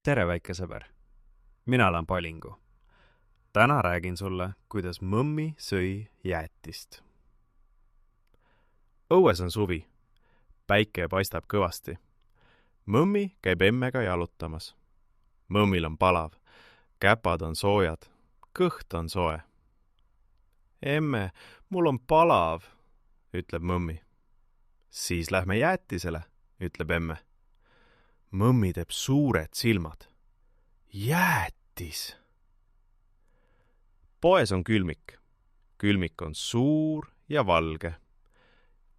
Tere, väike sõber! Mina olen Palingu. Täna räägin sulle, kuidas mõmmi sõi jäätist. Õues on suvi. Päike paistab kõvasti. Mõmmi käib emmega jalutamas. Mõmmil on palav. Käpad on soojad. Kõht on soe. Emme, mul on palav, ütleb mõmmi. Siis lähme jäätisele, ütleb emme. Mõmmi teeb suured silmad. Jäätis! Poes on külmik. Külmik on suur ja valge.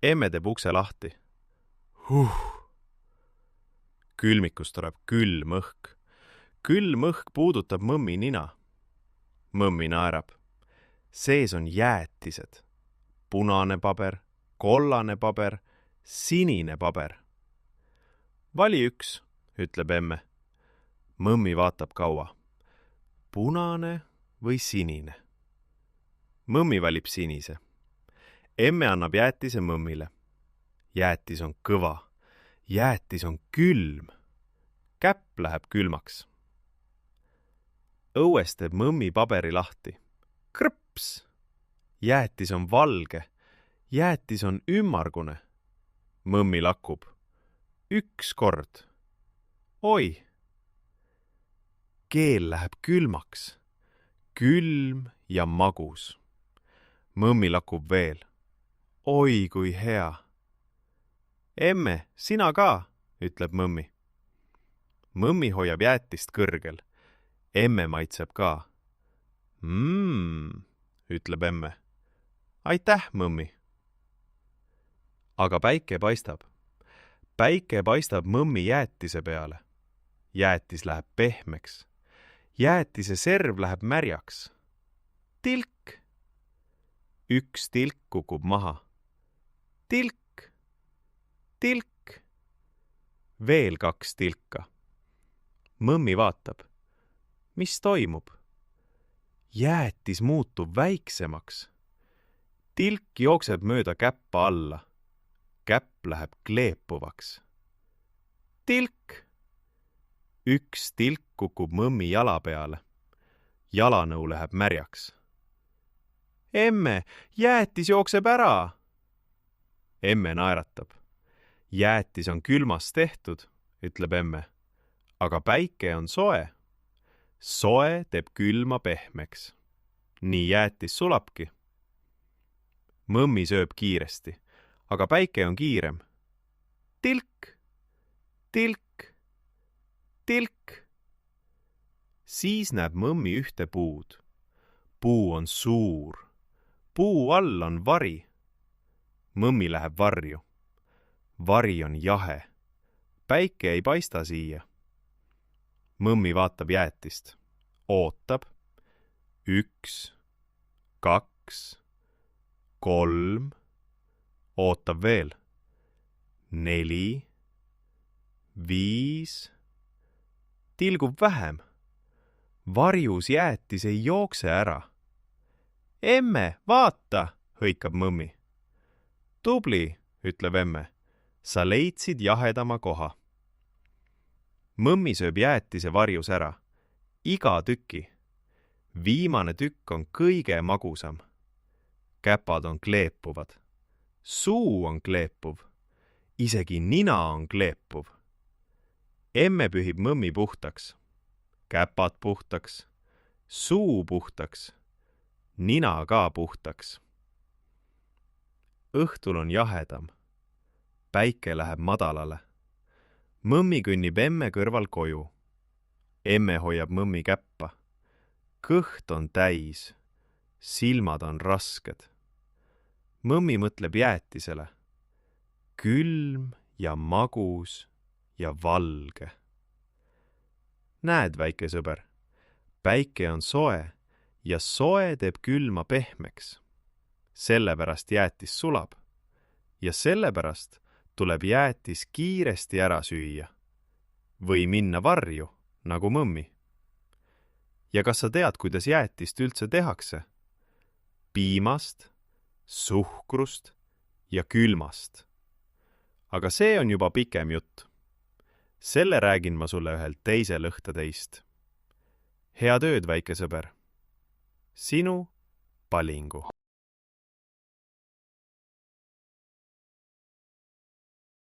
Emme teeb ukse lahti. Külmikust tuleb külm õhk. Külm õhk puudutab mõmmi nina. Mõmmi naerab. Sees on jäätised. Punane paber, kollane paber, sinine paber. Vali üks, ütleb emme. Mõmmi vaatab kaua. Punane või sinine? Mõmmi valib sinise. Emme annab jäätise mõmmile. Jäätis on kõva. Jäätis on külm. Käpp läheb külmaks. Õues teeb mõmmi paberi lahti. Krõps! Jäätis on valge. Jäätis on ümmargune. Mõmmi lakub. Üks kord. Oi! Keel läheb külmaks. Külm ja magus. Mõmmi lakub veel. Oi, kui hea! Emme, sina ka, ütleb mõmmi. Mõmmi hoiab jäätist kõrgel. Emme maitseb ka. Ütleb emme. Aitäh, mõmmi! Aga päike paistab. Päike paistab mõmmi jäätise peale. Jäätis läheb pehmeks. Jäätise serv läheb märjaks. Tilk! Üks tilk kukub maha. Tilk! Tilk! Veel kaks tilka. Mõmmi vaatab. Mis toimub? Jäätis muutub väiksemaks. Tilk jookseb mööda käppa alla. Käpp läheb kleepuvaks. Tilk! Üks tilk kukub mõmmi jala peale. Jalanõu läheb märjaks. Emme, jäätis jookseb ära! Emme naeratab. Jäätis on külmast tehtud, ütleb emme. Aga päike on soe. Soe teeb külma pehmeks. Nii jäätis sulabki. Mõmmi sööb kiiresti, aga päike on kiirem. Tilk! Tilk! Tilk! Siis näeb mõmmi ühte puud. Puu on suur. Puu all on vari. Mõmmi läheb varju. Vari on jahe. Päike ei paista siia. Mõmmi vaatab jäätist. Ootab. 1, 2, 3. Ootab veel. 4, 5. Tilgub vähem. Varjus jäätis ei jookse ära. Emme, vaata, hõikab mõmmi. Tubli, ütleb emme. Sa leidsid jahedama koha. Mõmmi sööb jäätise varjus ära. Iga tüki. Viimane tükk on kõige magusam. Käpad on kleepuvad. Suu on kleepuv. Isegi nina on kleepuv. Emme pühib mõmmi puhtaks. Käpad puhtaks. Suu puhtaks. Nina ka puhtaks. Õhtul on jahedam. Päike läheb madalale. Mõmmi kõnnib emme kõrval koju. Emme hoiab mõmmi käppa. Kõht on täis. Silmad on rasked. Mõmmi mõtleb jäätisele. Külm ja magus ja valge. Näed, väike sõber, päike on soe ja soe teeb külma pehmeks. Sellepärast jäätis sulab ja sellepärast tuleb jäätis kiiresti ära süüa või minna varju, nagu mõmmi. Ja kas sa tead, kuidas jäätist üldse tehakse? Piimast, suhkrust ja külmast. Aga see on juba pikem jutt. Selle räägin ma sulle ühel teisel õhtuteist. Head ööd, väike sõber. Sinu Palingu.